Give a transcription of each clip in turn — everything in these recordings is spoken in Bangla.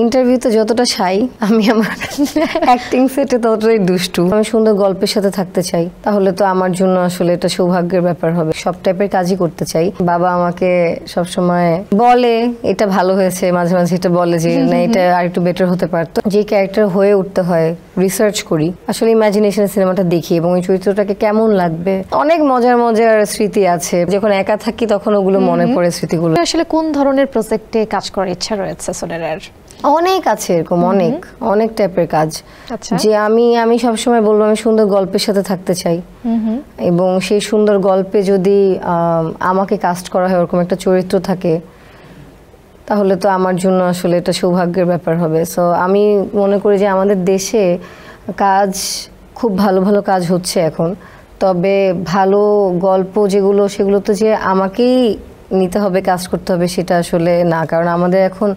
ইন্টারভিউতে যতটা শাই, আমি আমার অ্যাক্টিং সেটে ততটাই দুষ্টু। আমি সুন্দর গল্পের সাথে থাকতে চাই, তাহলে তো আমার জন্য আসলে এটা সৌভাগ্যের ব্যাপার হবে। সব টাইপের কাজই করতে চাই। বাবা আমাকে সবসময় বলে এটা ভালো হয়েছে, মাঝে মাঝে এটা বলে যে না এটা আরেকটু বেটার হতে পারতো। যে ক্যারেক্টার হয়ে উঠতে হয় রিসার্চ করি, আসলে ইমাজিনেশনের সিনেমাটা দেখি এবং ওই চরিত্রটাকে কেমন লাগবে। অনেক মজার মজার স্মৃতি আছে, যখন একা থাকি তখন ওগুলো মনে পড়ে স্মৃতিগুলো। আসলে কোন ধরনের প্রজেক্টে কাজ করার ইচ্ছা রয়েছে সোনেরার? অনেক আছে এরকম, অনেক টাইপের কাজ। আচ্ছা। যে আমি সবসময় বলবো আমি সুন্দর গল্পের সাথে থাকতে চাই এবং সেই সুন্দর গল্পে যদি আমাকে কাস্ট করা হয়, ওরকম একটা চরিত্র থাকে, তাহলে তো আমার জন্য আসলে এটা সৌভাগ্যের ব্যাপার হবে। সো আমি মনে করি যে আমাদের দেশে কাজ খুব ভালো ভালো কাজ হচ্ছে এখন, তবে ভালো গল্প যেগুলো সেগুলো তো যে আমাকেই নিতে হবে, কাস্ট করতে হবে সেটা আসলে না। কারণ আমাদের এখন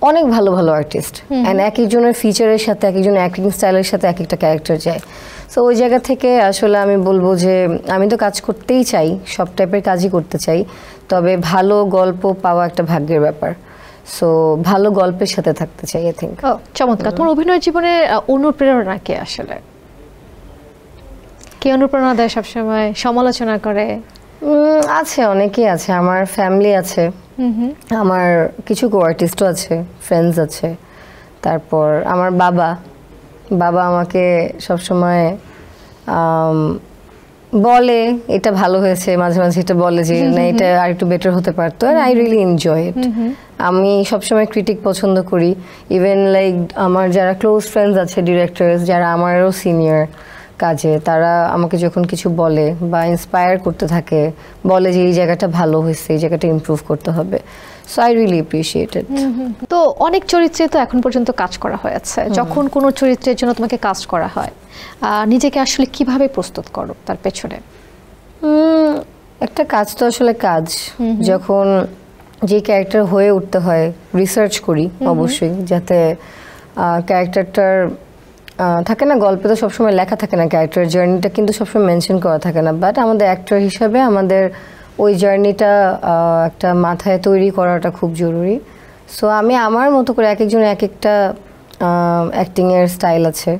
অনেক ভালো ভালো আর্টিস্ট, অ্যান্ড এক একজনের ফিচারের সাথে এক একজনের অ্যাক্টিং স্টাইলের সাথে এক একটা ক্যারেক্টার যায়। সো ওই জায়গা থেকে আসলে আমি বলবো যে আমি তো কাজ করতেই চাই, সব টাইপের কাজই করতে চাই, তবে ভালো গল্প পাওয়া একটা ভাগ্যের ব্যাপার। সো ভালো গল্পের সাথে থাকতে চাই। I think. চমৎকার। তোমার অভিনয় জীবনে অনুপ্রেরণা কে আসলে? কে অনুপ্রেরণা দেয় সবসময়, সমালোচনা করে? আছে, অনেকেই আছে। আমার ফ্যামিলি আছে, আমার কিছু কো আর্টিস্টও আছে, ফ্রেন্ডস আছে। তারপর আমার বাবা আমাকে সবসময় বলে এটা ভালো হয়েছে, মাঝে মাঝে এটা বলে যে না এটা আরেকটু বেটার হতে পারতো। আর আই রিয়েলি এনজয় ইট। আমি সবসময় ক্রিটিক পছন্দ করি। ইভেন লাইক আমার যারা ক্লোজ ফ্রেন্ডস আছে, ডিরেক্টরস যারা আমারও সিনিয়র কাজে, তারা আমাকে যখন কিছু বলে বা ইন্সপায়ার করতে থাকে, বলে যে এই জায়গাটা ভালো হয়েছে, এই জায়গাটা ইমপ্রুভ করতে হবে। সো আই রিয়েলি অ্যাপ্রিশিয়েট ইট। তো অনেক চরিত্রে তো এখন পর্যন্ত কাজ করা হয়েছে। যখন কোনো চরিত্রের জন্য তোমাকে কাজ করা হয়, নিজেকে আসলে কিভাবে প্রস্তুত করো তার পেছনে? একটা কাজ তো আসলে কাজ। যখন যে ক্যারেক্টার হয়ে উঠতে হয়, রিসার্চ করি অবশ্যই, যাতে ক্যারেক্টারটার থাকে না, গল্পে তো সবসময় লেখা থাকে না, ক্যারেক্টার জার্নিটা কিন্তু সবসময় মেনশন করা থাকে না, বাট আমাদের অ্যাক্টর হিসাবে আমাদের ওই জার্নিটা একটা মাথায় তৈরি করাটা খুব জরুরি। সো আমি আমার মতো করে এক একজন এক একটা অ্যাক্টিংয়ের স্টাইল আছে,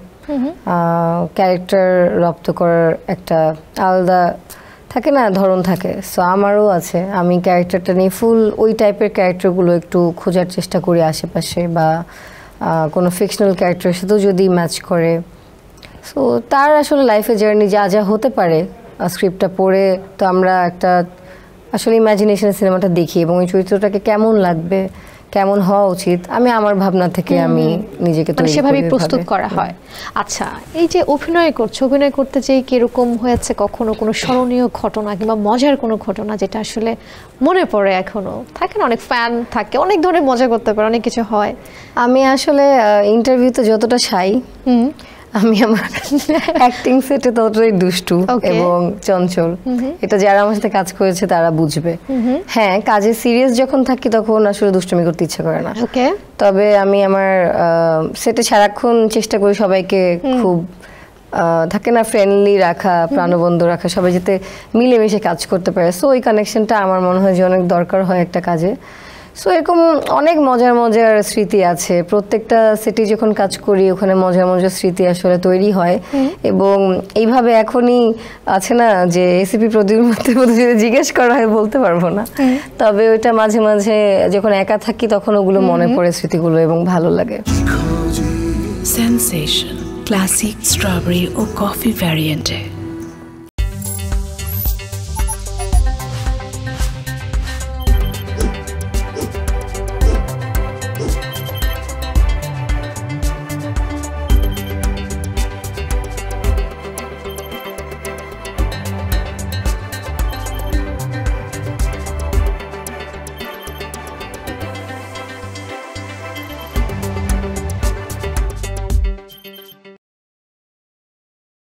ক্যারেক্টার রপ্ত করার একটা আলাদা থাকে না, ধরন থাকে। সো আমারও আছে, আমি ক্যারেক্টারটা নিয়ে ফুল ওই টাইপের ক্যারেক্টারগুলো একটু খোঁজার চেষ্টা করি আশেপাশে, বা কোনো ফিকশনাল ক্যারেক্টারের সাথেও যদি ম্যাচ করে। সো তার আসলে লাইফে জার্নি যা যা হতে পারে, স্ক্রিপ্টটা পড়ে তো আমরা একটা আসলে ইমাজিনেশনের সিনেমাটা দেখি এবং ওই চরিত্রটাকে কেমন লাগবে, কেমন হওয়া উচিত, আমি আমার ভাবনা থেকে আমি নিজেকে সেভাবেই প্রস্তুত করা হয়। আচ্ছা, এই যে অভিনয় করছো, অভিনয় করতে যেই কিরকম হয়েছে কখনো কোনো স্মরণীয় ঘটনা কিংবা মজার কোনো ঘটনা যেটা আসলে মনে পড়ে এখনো? থাকে না, অনেক ফ্যান থাকে, অনেক ধরনের মজা করতে পারে, অনেক কিছু হয়। আমি আসলে ইন্টারভিউতে যতটা শাই, আমি আমার অ্যাক্টিং সেটে ততটাই দুষ্টু এবং চঞ্চল। এটা যারা আমার সাথে কাজ করেছে তারা বুঝবে। হ্যাঁ, কাজে সিরিয়াস যখন থাকি তখন আসলে দুষ্টুমি করতে ইচ্ছা করে না। তবে আমি আমার সেটে সারাক্ষণ চেষ্টা করি সবাইকে খুব থাকে না ফ্রেন্ডলি রাখা, প্রাণবন্ত রাখা, সবাই যাতে মিলেমিশে কাজ করতে পারে। সো ওই কানেকশনটা আমার মনে হয় যে অনেক দরকার হয় একটা কাজে। সো এরকম অনেক মজার মজার স্মৃতি আছে। প্রত্যেকটা সেটে যখন কাজ করি ওখানে মজার মজার স্মৃতি আসলে তৈরি হয়। এবং এইভাবে এখনই আছে না যে এসিপি প্রদীপ যদি জিজ্ঞেস করা হয় বলতে পারবো না, তবে ওইটা মাঝে মাঝে যখন একা থাকি তখন ওগুলো মনে পড়ে স্মৃতিগুলো এবং ভালো লাগে। সেন্সেশন ক্লাসিক স্ট্রবেরি ও কফি ভ্যারিয়েন্টে